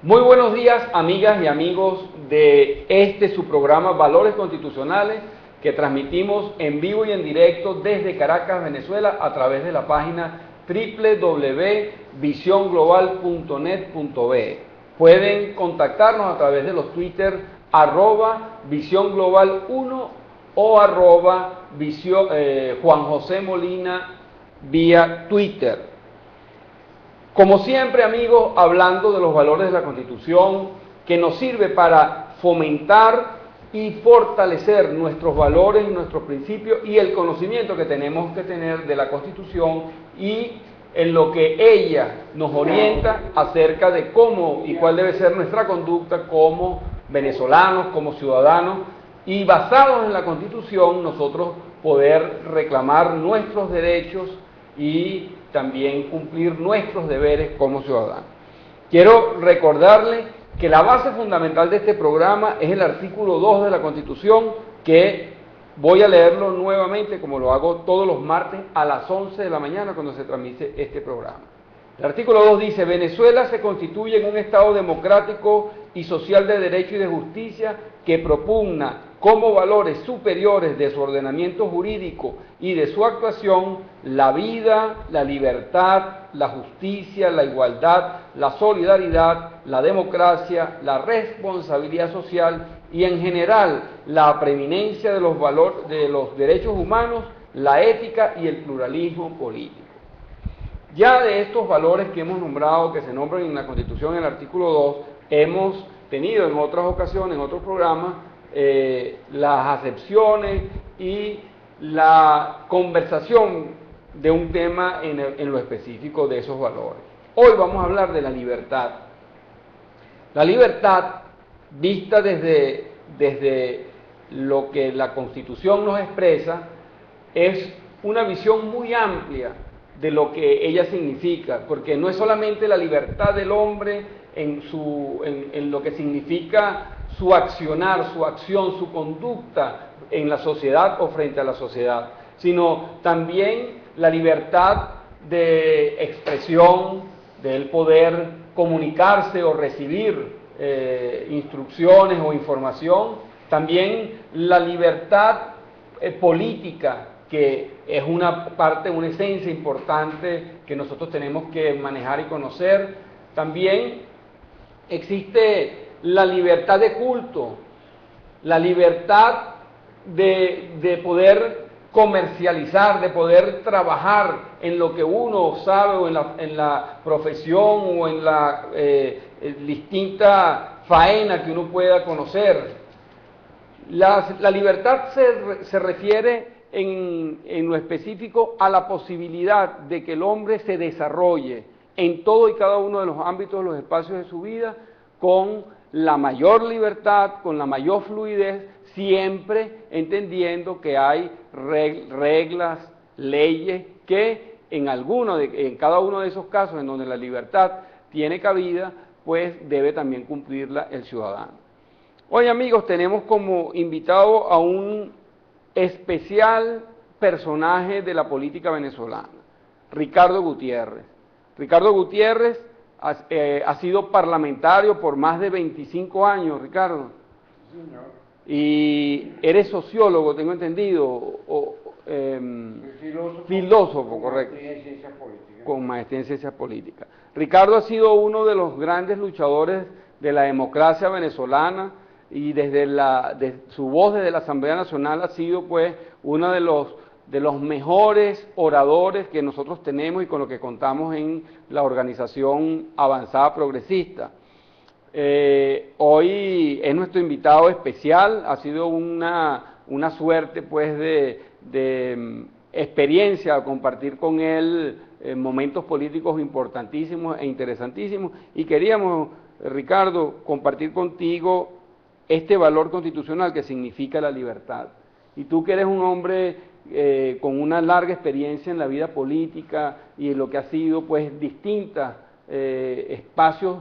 Muy buenos días, amigas y amigos de su programa Valores Constitucionales, que transmitimos en vivo y en directo desde Caracas, Venezuela, a través de la página www.visionglobal.net.be. Pueden contactarnos a través de los Twitter @VisionGlobal1 o Juan José Molina vía Twitter. Como siempre, amigos, hablando de los valores de la Constitución, que nos sirve para fomentar y fortalecer nuestros valores y nuestros principios y el conocimiento que tenemos que tener de la Constitución y en lo que ella nos orienta acerca de cómo y cuál debe ser nuestra conducta como venezolanos, como ciudadanos, y basados en la Constitución nosotros poder reclamar nuestros derechos y también cumplir nuestros deberes como ciudadanos. Quiero recordarles que la base fundamental de este programa es el artículo 2 de la Constitución, que voy a leerlo nuevamente, como lo hago todos los martes a las 11 de la mañana cuando se transmite este programa. El artículo 2 dice: Venezuela se constituye en un Estado democrático y social de derecho y de justicia que propugna como valores superiores de su ordenamiento jurídico y de su actuación la vida, la libertad, la justicia, la igualdad, la solidaridad, la democracia, la responsabilidad social y en general la preeminencia de los valores de los derechos humanos, la ética y el pluralismo político. Ya de estos valores que hemos nombrado, que se nombran en la Constitución en el artículo 2, hemos tenido en otras ocasiones, en otros programas, las acepciones y la conversación de un tema en lo específico de esos valores. Hoy vamos a hablar de la libertad. La libertad, vista desde lo que la Constitución nos expresa, es una visión muy amplia de lo que ella significa, porque no es solamente la libertad del hombre en lo que significa su accionar, su acción, su conducta en la sociedad o frente a la sociedad, sino también la libertad de expresión, del poder comunicarse o recibir instrucciones o información, también la libertad política, que es una parte, una esencia importante que nosotros tenemos que manejar y conocer. También existe la libertad de culto, la libertad de poder comercializar, de poder trabajar en lo que uno sabe o en la profesión o en la distinta faena que uno pueda conocer. La libertad se refiere en lo específico a la posibilidad de que el hombre se desarrolle en todo y cada uno de los ámbitos, de los espacios de su vida, con la mayor libertad, con la mayor fluidez, siempre entendiendo que hay reglas, leyes, que en cada uno de esos casos en donde la libertad tiene cabida, pues debe también cumplirla el ciudadano. Hoy, amigos, tenemos como invitado a un especial personaje de la política venezolana, Ricardo Gutiérrez. Ricardo Gutiérrez ha sido parlamentario por más de 25 años, Ricardo. Sí, señor. Y eres sociólogo, tengo entendido, filósofo, correcto. Con maestría en ciencias políticas. Con maestría en ciencias políticas. Ricardo ha sido uno de los grandes luchadores de la democracia venezolana, y desde su voz desde la Asamblea Nacional ha sido pues uno de los mejores oradores que nosotros tenemos y con lo que contamos en la organización Avanzada Progresista. Hoy es nuestro invitado especial, ha sido una suerte pues de experiencia compartir con él momentos políticos importantísimos e interesantísimos, y queríamos, Ricardo, compartir contigo este valor constitucional que significa la libertad. Y tú, que eres un hombre con una larga experiencia en la vida política y en lo que ha sido pues distintos espacios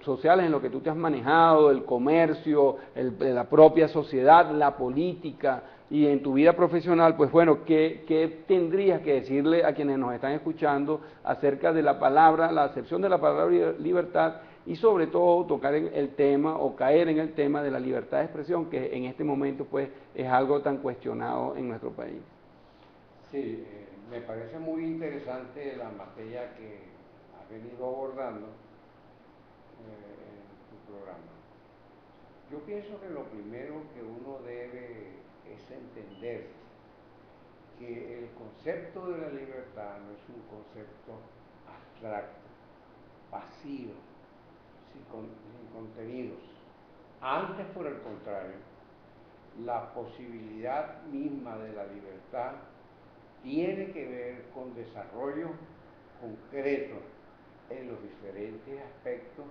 sociales en los que tú te has manejado, el comercio, la propia sociedad, la política y en tu vida profesional, pues bueno, ¿qué tendrías que decirle a quienes nos están escuchando acerca de la palabra, la acepción de la palabra libertad y sobre todo tocar el tema o caer en el tema de la libertad de expresión, que en este momento pues es algo tan cuestionado en nuestro país. Sí, me parece muy interesante la materia que has venido abordando en tu programa. Yo pienso que lo primero que uno debe es entender que el concepto de la libertad no es un concepto abstracto, vacío, sin contenidos. Antes, por el contrario, la posibilidad misma de la libertad tiene que ver con desarrollo concreto en los diferentes aspectos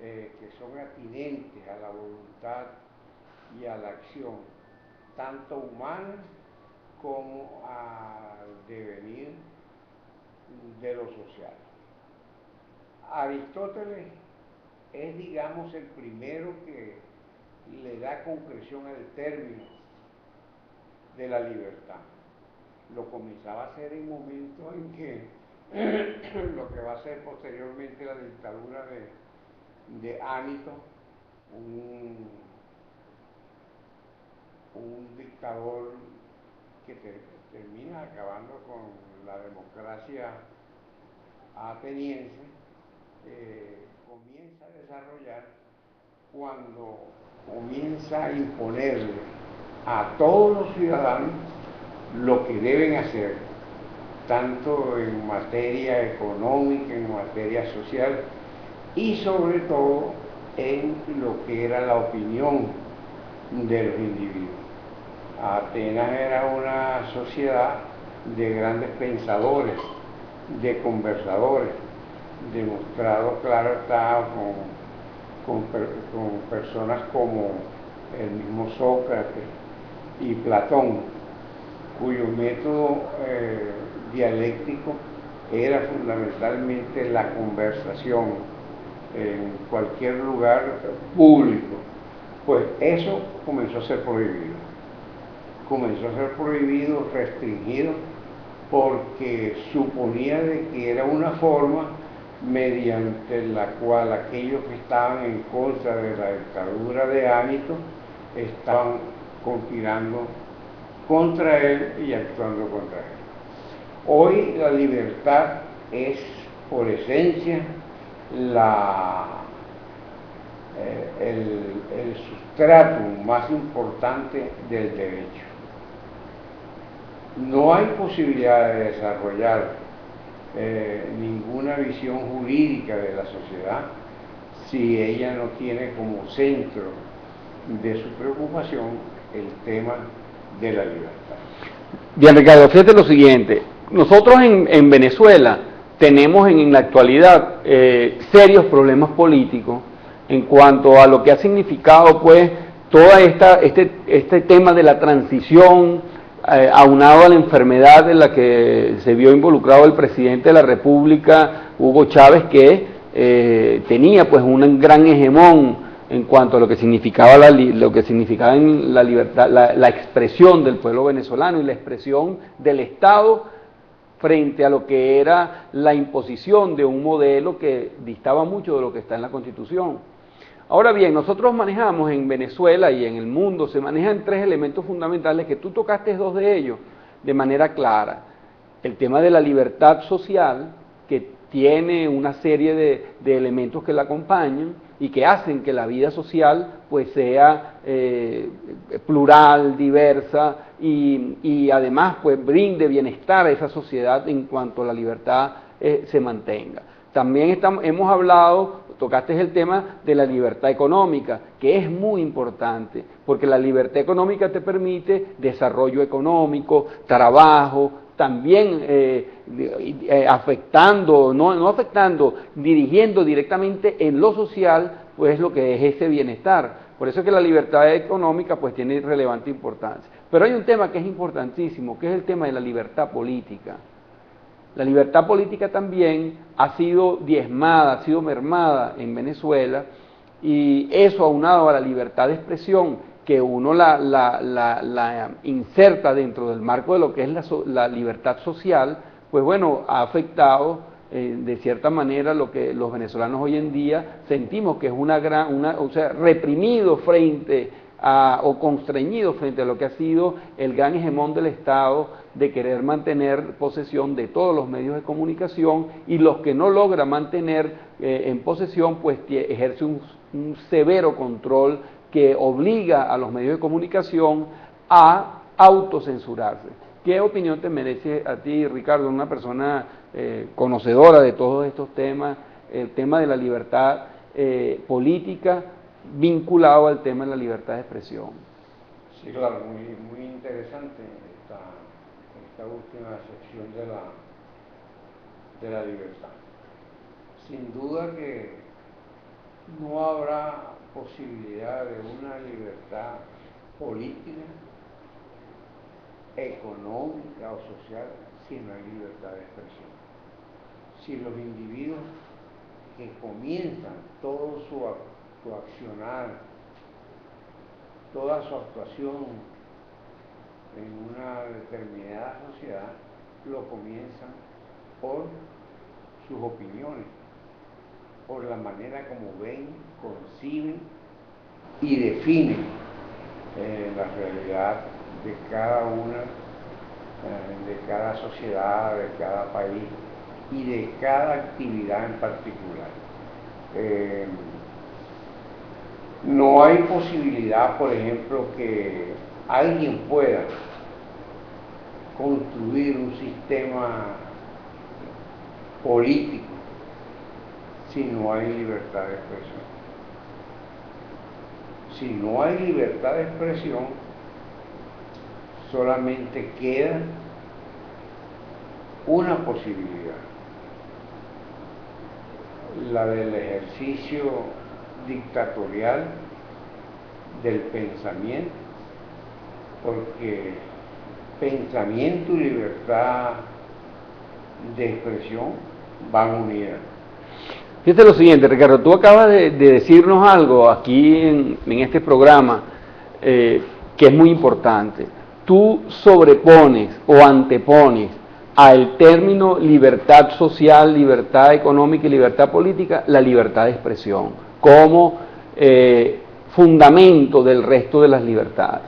que son atinentes a la voluntad y a la acción, tanto humana como al devenir de lo social. Aristóteles es, digamos, el primero que le da concreción al término de la libertad. Lo comenzaba a hacer en momentos en que lo que va a ser posteriormente la dictadura de Anito, un dictador que termina acabando con la democracia ateniense, comienza a desarrollar cuando comienza a imponerle a todos los ciudadanos lo que deben hacer, tanto en materia económica, en materia social y sobre todo en lo que era la opinión de los individuos. Atenas era una sociedad de grandes pensadores, de conversadores, demostrado, claro está, con personas como el mismo Sócrates y Platón, cuyo método dialéctico era fundamentalmente la conversación en cualquier lugar público. Pues eso comenzó a ser prohibido. Comenzó a ser prohibido, restringido, porque suponía de que era una forma mediante la cual aquellos que estaban en contra de la dictadura de Anito estaban conspirando contra él y actuando contra él. Hoy la libertad es, por esencia, el sustrato más importante del derecho. No hay posibilidad de desarrollar ninguna visión jurídica de la sociedad si ella no tiene como centro de su preocupación el tema de la libertad. Bien, Ricardo, fíjate lo siguiente. Nosotros en Venezuela tenemos en la actualidad serios problemas políticos en cuanto a lo que ha significado pues toda este tema de la transición aunado a la enfermedad en la que se vio involucrado el presidente de la República, Hugo Chávez, que tenía pues un gran hegemón en cuanto a lo que significaba en la libertad, la expresión del pueblo venezolano y la expresión del Estado frente a lo que era la imposición de un modelo que distaba mucho de lo que está en la Constitución. Ahora bien, nosotros manejamos en Venezuela y en el mundo, se manejan tres elementos fundamentales que tú tocaste dos de ellos de manera clara. El tema de la libertad social, que tiene una serie de elementos que la acompañan y que hacen que la vida social pues sea plural, diversa y además pues brinde bienestar a esa sociedad en cuanto la libertad se mantenga. También hemos hablado, tocaste el tema de la libertad económica, que es muy importante, porque la libertad económica te permite desarrollo económico, trabajo, también afectando, no afectando, dirigiendo directamente en lo social, pues lo que es ese bienestar. Por eso es que la libertad económica pues tiene relevante importancia. Pero hay un tema que es importantísimo, que es el tema de la libertad política. La libertad política también ha sido diezmada, ha sido mermada en Venezuela, y eso aunado a la libertad de expresión, que uno la inserta dentro del marco de lo que es la libertad social, pues bueno, ha afectado de cierta manera lo que los venezolanos hoy en día sentimos que es o sea, reprimido frente o constreñido frente a lo que ha sido el gran hegemón del Estado de querer mantener posesión de todos los medios de comunicación, y los que no logra mantener en posesión, pues ejerce un severo control que obliga a los medios de comunicación a autocensurarse. ¿Qué opinión te merece a ti, Ricardo, una persona conocedora de todos estos temas, el tema de la libertad política vinculado al tema de la libertad de expresión? Sí, claro, muy interesante esta última sección de la libertad. Sin duda que no habrá posibilidad de una libertad política, económica o social si no hay libertad de expresión. Si los individuos que comienzan todo su accionar, toda su actuación en una determinada sociedad, lo comienzan por sus opiniones, por la manera como ven, conciben y definen la realidad de cada una, de cada sociedad, de cada país y de cada actividad en particular. No hay posibilidad, por ejemplo, que alguien pueda construir un sistema político si no hay libertad de expresión. Si no hay libertad de expresión, solamente queda una posibilidad, la del ejercicio dictatorial del pensamiento, porque pensamiento y libertad de expresión van unidas. Fíjate lo siguiente, Ricardo, tú acabas de decirnos algo aquí en este programa que es muy importante. Tú sobrepones o antepones al término libertad social, libertad económica y libertad política la libertad de expresión como fundamento del resto de las libertades.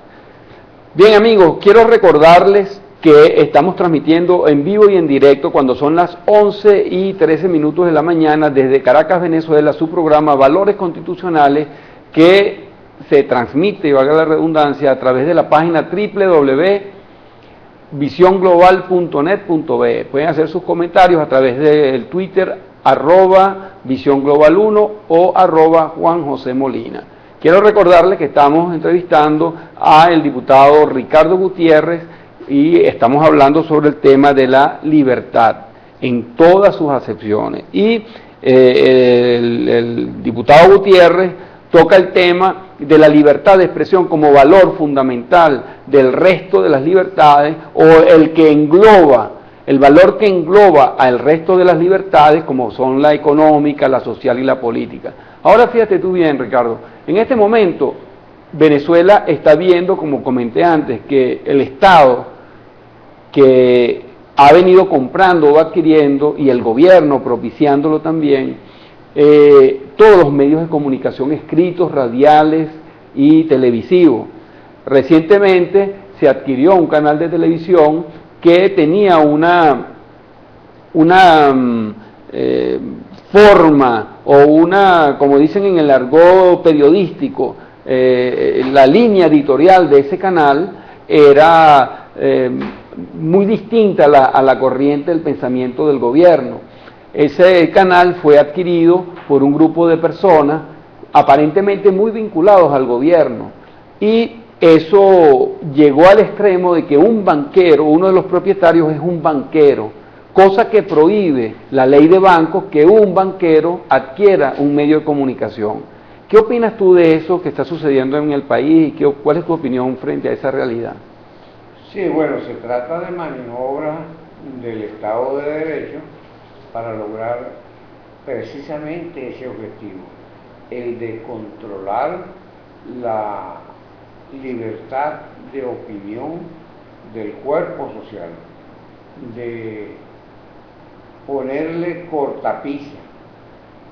Bien, amigos, quiero recordarles que estamos transmitiendo en vivo y en directo cuando son las 11:13 de la mañana desde Caracas, Venezuela, su programa Valores Constitucionales, que se transmite, valga la redundancia, a través de la página www.visionglobal.net.be. Pueden hacer sus comentarios a través del Twitter @VisionGlobal1 o @Juan José Molina. Quiero recordarles que estamos entrevistando al diputado Ricardo Gutiérrez y estamos hablando sobre el tema de la libertad en todas sus acepciones. Y el diputado Gutiérrez toca el tema de la libertad de expresión como valor fundamental del resto de las libertades, o el valor que engloba al resto de las libertades, como son la económica, la social y la política. Ahora fíjate tú bien, Ricardo, en este momento Venezuela está viendo, como comenté antes, que el Estado, que ha venido comprando o adquiriendo, y el gobierno propiciándolo también, todos los medios de comunicación escritos, radiales y televisivos. Recientemente se adquirió un canal de televisión que tenía una forma o como dicen en el argot periodístico, la línea editorial de ese canal era muy distinta a la corriente del pensamiento del gobierno. Ese canal fue adquirido por un grupo de personas aparentemente muy vinculados al gobierno, y eso llegó al extremo de que un banquero, uno de los propietarios es un banquero, cosa que prohíbe la ley de bancos que un banquero adquiera un medio de comunicación. ¿Qué opinas tú de eso que está sucediendo en el país y cuál es tu opinión frente a esa realidad? Sí, bueno, se trata de maniobras del Estado de Derecho para lograr precisamente ese objetivo, el de controlar la libertad de opinión del cuerpo social, de ponerle cortapisa,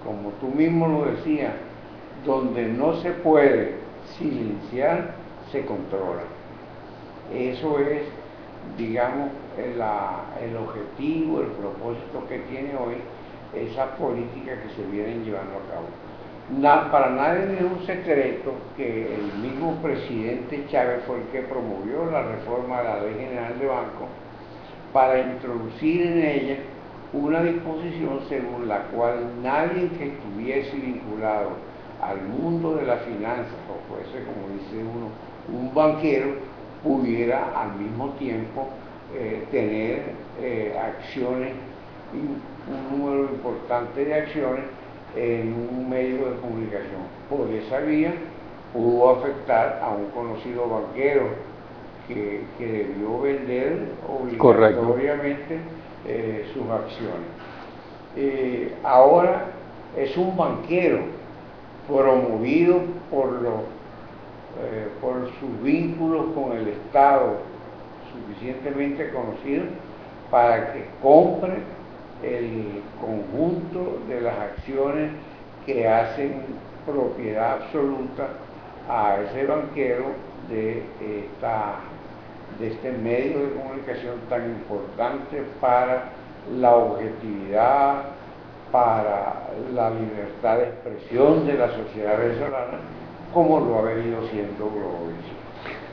como tú mismo lo decías, donde no se puede silenciar, se controla. Eso es, digamos, el objetivo, el propósito que tiene hoy esa política que se vienen llevando a cabo. Para nadie es un secreto que el mismo presidente Chávez fue el que promovió la reforma de la Ley General de Banco para introducir en ella una disposición según la cual nadie que estuviese vinculado al mundo de las finanzas, o fuese, como dice uno, un banquero, pudiera al mismo tiempo tener acciones, un número importante de acciones en un medio de comunicación. Por esa vía pudo afectar a un conocido banquero que debió vender obligatoriamente sus acciones. Ahora es un banquero promovido por sus vínculos con el Estado suficientemente conocidos para que compre el conjunto de las acciones que hacen propiedad absoluta a ese banquero de este medio de comunicación tan importante para la objetividad, para la libertad de expresión de la sociedad venezolana, como lo ha venido siendo Globovisión.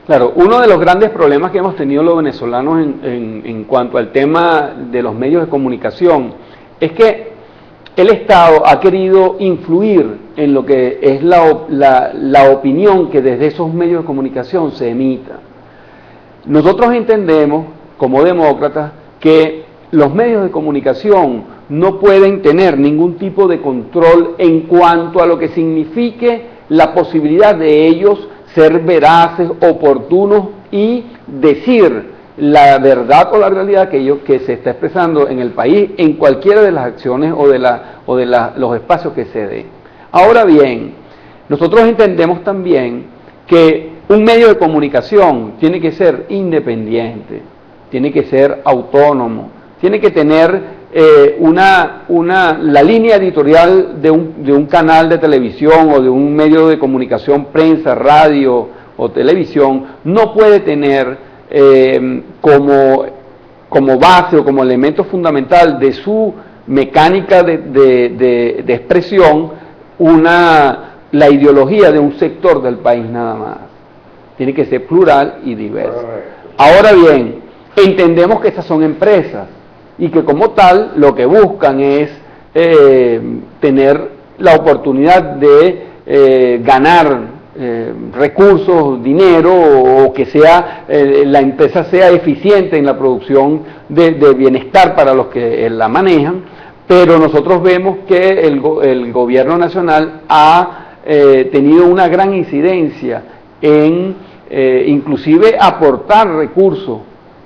Claro, uno de los grandes problemas que hemos tenido los venezolanos en cuanto al tema de los medios de comunicación es que el Estado ha querido influir en lo que es la opinión que desde esos medios de comunicación se emita. Nosotros entendemos, como demócratas, que los medios de comunicación no pueden tener ningún tipo de control en cuanto a lo que signifique la posibilidad de ellos ser veraces, oportunos y decir la verdad o la realidad que se está expresando en el país en cualquiera de las acciones o de los espacios que se dé. Ahora bien, nosotros entendemos también que un medio de comunicación tiene que ser independiente, tiene que ser autónomo, tiene que tener la línea editorial de un canal de televisión o de un medio de comunicación, prensa, radio o televisión, no puede tener como base o como elemento fundamental de su mecánica de expresión la ideología de un sector del país nada más. Tiene que ser plural y diverso. Ahora bien, entendemos que estas son empresas y que como tal lo que buscan es tener la oportunidad de ganar recursos, dinero, o que la empresa sea eficiente en la producción de bienestar para los que la manejan, pero nosotros vemos que el gobierno nacional ha tenido una gran incidencia en inclusive aportar recursos,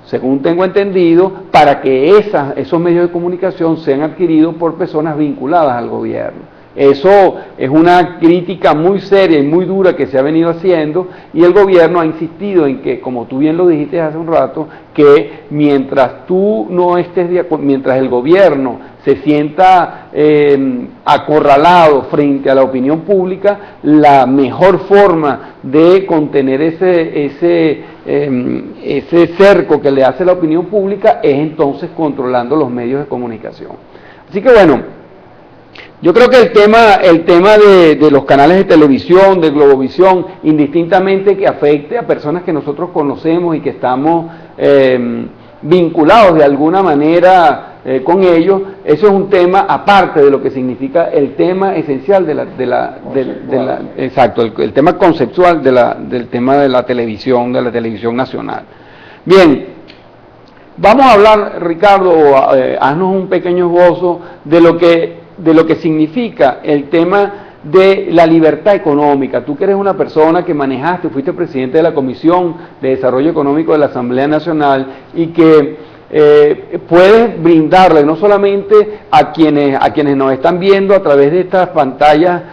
según tengo entendido, para que esos medios de comunicación sean adquiridos por personas vinculadas al gobierno. Eso es una crítica muy seria y muy dura que se ha venido haciendo, y el gobierno ha insistido en que, como tú bien lo dijiste hace un rato, que mientras mientras el gobierno se sienta acorralado frente a la opinión pública, la mejor forma de contener ese cerco que le hace la opinión pública es entonces controlando los medios de comunicación. Así que bueno, yo creo que el tema de los canales de televisión, de Globovisión, indistintamente que afecte a personas que nosotros conocemos y que estamos vinculados de alguna manera con ellos, eso es un tema aparte de lo que significa el tema esencial el tema conceptual del tema de la televisión nacional. Bien, vamos a hablar, Ricardo, haznos un pequeño esbozo de lo que significa el tema de la libertad económica. Tú que eres una persona que fuiste presidente de la Comisión de Desarrollo Económico de la Asamblea Nacional y que puedes brindarle no solamente a quienes nos están viendo a través de estas pantallas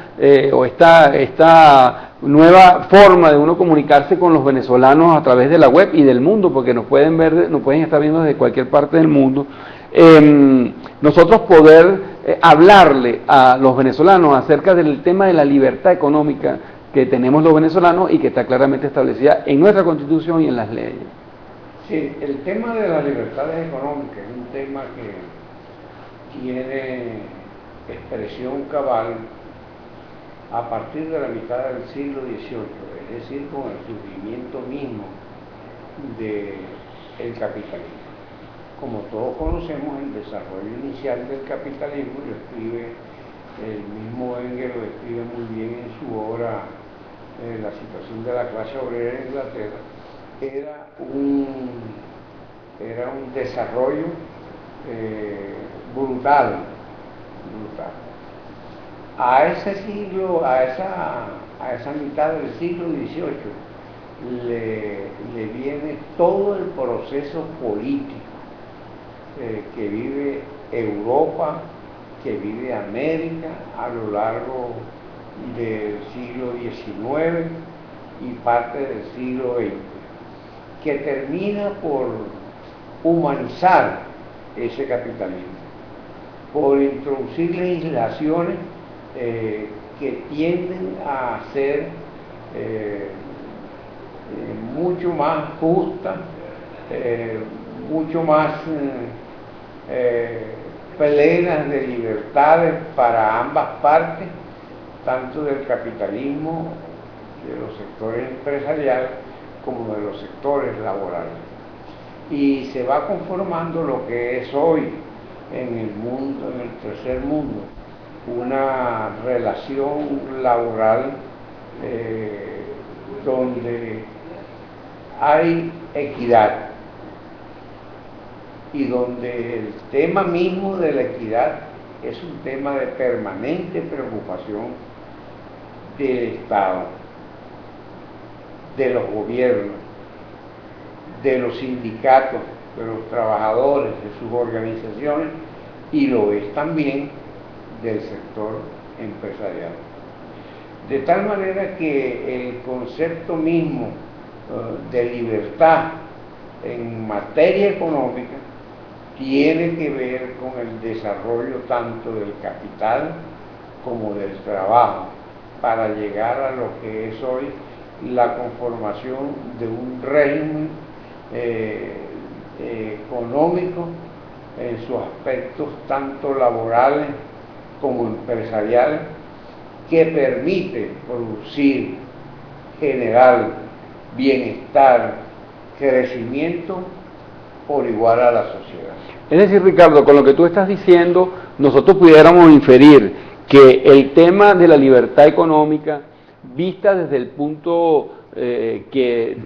o esta nueva forma de uno comunicarse con los venezolanos a través de la web y del mundo, porque nos pueden estar viendo desde cualquier parte del mundo, nosotros poder hablarle a los venezolanos acerca del tema de la libertad económica que tenemos los venezolanos y que está claramente establecida en nuestra Constitución y en las leyes. Sí, el tema de las libertades económicas es un tema que tiene expresión cabal a partir de la mitad del siglo XVIII, es decir, con el surgimiento mismo del capitalismo. Como todos conocemos, el desarrollo inicial del capitalismo lo escribe el mismo Engels, lo escribe muy bien en su obra La situación de la clase obrera en Inglaterra. Era un desarrollo brutal. A ese siglo, a esa mitad del siglo XVIII le viene todo el proceso político que vive Europa, que vive América a lo largo del siglo XIX y parte del siglo XX, que termina por humanizar ese capitalismo, por introducir legislaciones que tienden a ser mucho más justas, mucho más plenas de libertades para ambas partes, tanto del capitalismo, de los sectores empresariales, como de los sectores laborales. Y se va conformando lo que es hoy en el mundo, en el tercer mundo, una relación laboral donde hay equidad y donde el tema mismo de la equidad es un tema de permanente preocupación del Estado, de los gobiernos, de los sindicatos, de los trabajadores, de sus organizaciones, y lo es también del sector empresarial. De tal manera que el concepto mismo de libertad en materia económica tiene que ver con el desarrollo tanto del capital como del trabajo, para llegar a lo que es hoy la conformación de un régimen económico en sus aspectos tanto laborales como empresariales, que permite producir, generar bienestar, crecimiento por igual a la sociedad. Es decir, Ricardo, con lo que tú estás diciendo, nosotros pudiéramos inferir que el tema de la libertad económica, vista desde el punto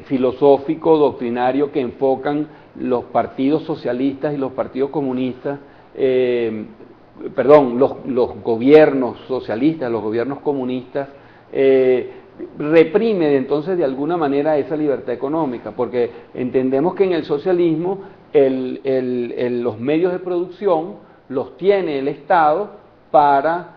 filosófico, doctrinario que enfocan los partidos socialistas y los partidos comunistas, los gobiernos socialistas, los gobiernos comunistas, reprime entonces de alguna manera esa libertad económica, porque entendemos que en el socialismo los medios de producción los tiene el Estado para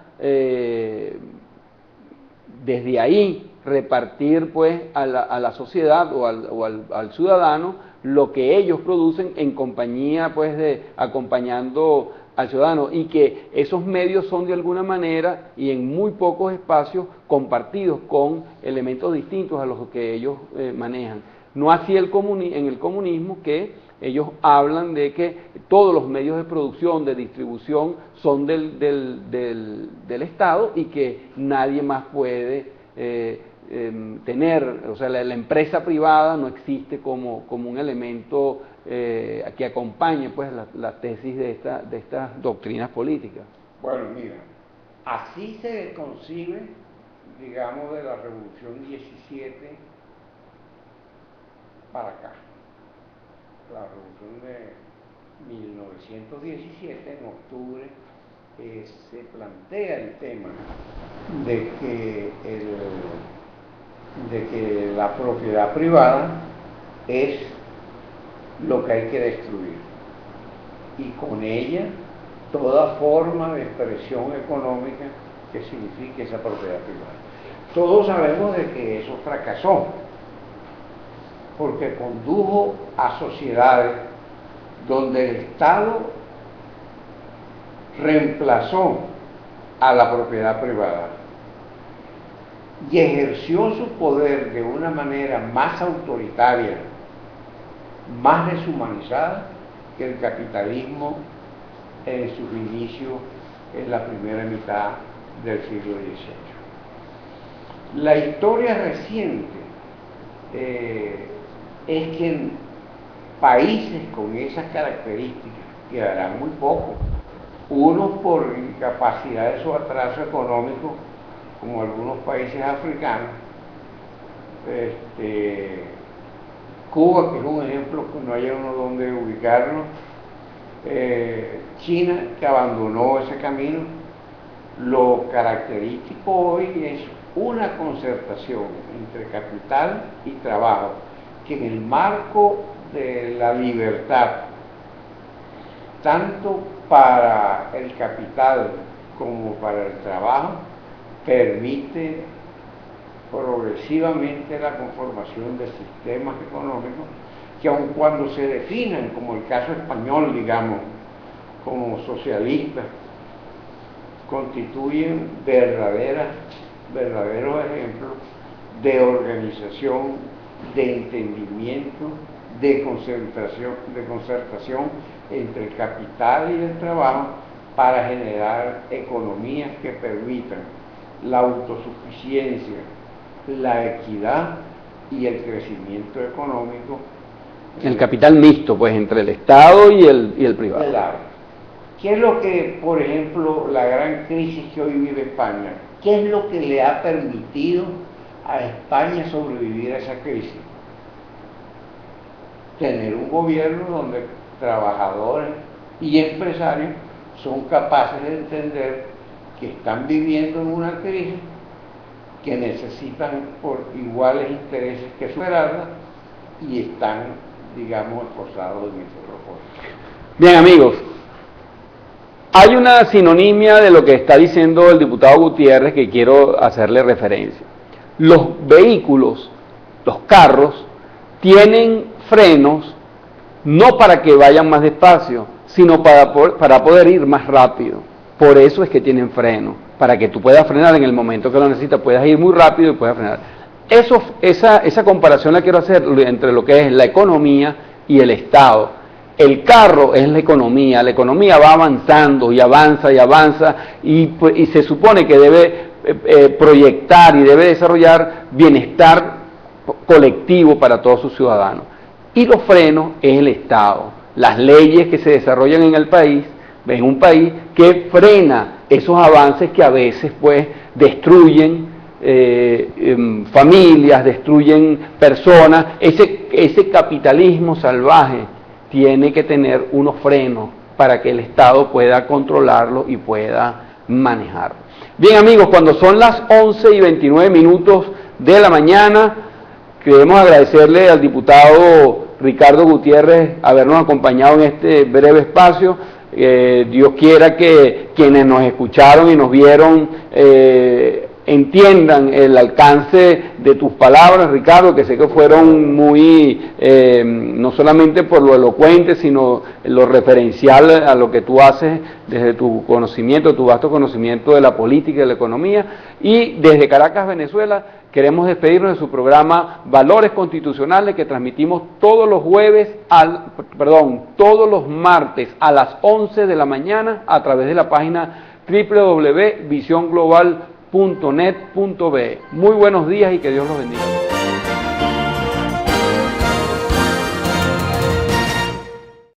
desde ahí repartir pues a la sociedad o al ciudadano lo que ellos producen en compañía pues acompañando al ciudadano, y que esos medios son de alguna manera y en muy pocos espacios compartidos con elementos distintos a los que ellos manejan. No así en el comunismo, que ellos hablan de que todos los medios de producción, de distribución, son del Estado y que nadie más puede tener, o sea, la empresa privada no existe como un elemento que acompañe pues la tesis de estas doctrinas políticas. Bueno, mira, así se concibe, digamos, de la Revolución 17 para acá. La Revolución de 1917, en octubre, se plantea el tema de que la propiedad privada es lo que hay que destruir, y con ella toda forma de expresión económica que signifique esa propiedad privada. Todos sabemos de que eso fracasó, porque condujo a sociedades donde el Estado reemplazó a la propiedad privada y ejerció su poder de una manera más autoritaria, más deshumanizada que el capitalismo en sus inicios en la primera mitad del siglo XVIII. La historia reciente es que en países con esas características quedarán muy pocos, unos por incapacidades o atraso económico, como algunos países africanos, Cuba, que es un ejemplo que no hay uno donde ubicarlo, China, que abandonó ese camino. Lo característico hoy es una concertación entre capital y trabajo, que en el marco de la libertad, tanto para el capital como para el trabajo, permite progresivamente la conformación de sistemas económicos que, aun cuando se definan, como el caso español, digamos, como socialistas, constituyen verdaderos ejemplos de organización, de entendimiento, de concertación entre el capital y el trabajo para generar economías que permitan la autosuficiencia, la equidad y el crecimiento económico. El capital mixto, pues, entre el Estado y el privado. Claro. ¿Qué es lo que, por ejemplo, la gran crisis que hoy vive España, qué es lo que le ha permitido a España sobrevivir a esa crisis? Tener un gobierno donde trabajadores y empresarios son capaces de entender que están viviendo en una crisis, que necesitan por iguales intereses que superarla y están, digamos, esforzados en ese propósito. Bien, amigos, hay una sinonimia de lo que está diciendo el diputado Gutiérrez que quiero hacerle referencia. Los vehículos, los carros, tienen frenos no para que vayan más despacio, sino para poder ir más rápido. Por eso es que tienen freno, para que tú puedas frenar en el momento que lo necesitas, puedas ir muy rápido y puedas frenar. Esa comparación la quiero hacer entre lo que es la economía y el Estado. El carro es la economía va avanzando y avanza y se supone que debe proyectar y debe desarrollar bienestar colectivo para todos sus ciudadanos. Y los frenos es el Estado, las leyes que se desarrollan en el país, en un país que frena esos avances que a veces pues destruyen familias, destruyen personas. Ese capitalismo salvaje tiene que tener unos frenos para que el Estado pueda controlarlo y pueda manejarlo. Bien, amigos, cuando son las 11:29 de la mañana, queremos agradecerle al diputado Ricardo Gutiérrez habernos acompañado en este breve espacio. Dios quiera que quienes nos escucharon y nos vieron entiendan el alcance de tus palabras, Ricardo, que sé que fueron muy, no solamente por lo elocuente, sino lo referencial a lo que tú haces desde tu conocimiento, tu vasto conocimiento de la política y de la economía. Y desde Caracas, Venezuela, queremos despedirnos de su programa Valores Constitucionales, que transmitimos todos los martes a las 11 de la mañana a través de la página www.visionglobal.net.be. Muy buenos días y que Dios los bendiga.